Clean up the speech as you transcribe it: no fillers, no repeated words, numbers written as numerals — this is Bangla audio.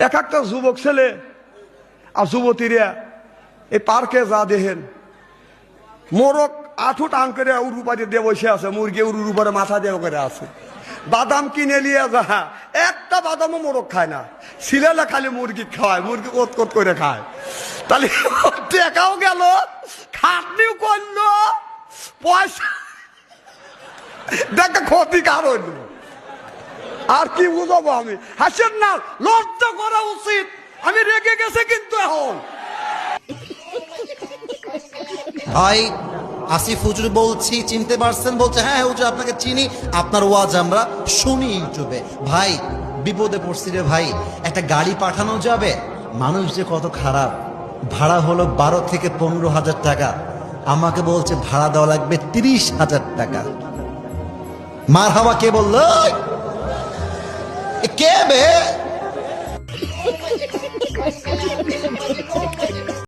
এক একটা যুবক ছেলে আর যুবতীরা এই পার্কে যা দেখেন, মোরগ আঠু টান করে উরু পাড়ি দিয়ে বসে আছে, মুরগি উরুর উপরে মাথা দিয়ে করে আছে। বাদাম কিনে নিয়ে যা, একটা বাদামও মোরগ খায় না, ছিলেলে খালি মুরগি খাওয়ায়, মুরগি কোত কোত করে খায়। তাহলে টেকাও গেল, খাটনিও করলো, পয়সা দেখে ক্ষতি কারণ। আর কি বুঝাবো আমি? হাসেন না, লজ্জা করা উচিত। আমি রেগে গেছে কিন্তু এখন। ভাই আসিফ হুজুর বলছি, চিনতে পারছেন? বলছে হ্যাঁ হুজুর আপনাকে চিনি, আপনার ওয়াজ আমরা শুনি ইউটিউবে। ভাই বিপদে পড়ছি রে ভাই, একটা গাড়ি পাঠানো যাবে? মানুষ যে কত খারাপ, ভাড়া হলো 12 থেকে 15,000 টাকা, আমাকে বলছে ভাড়া দেওয়া লাগবে 30,000 টাকা। মার হাওয়া কে বললো? কে বে?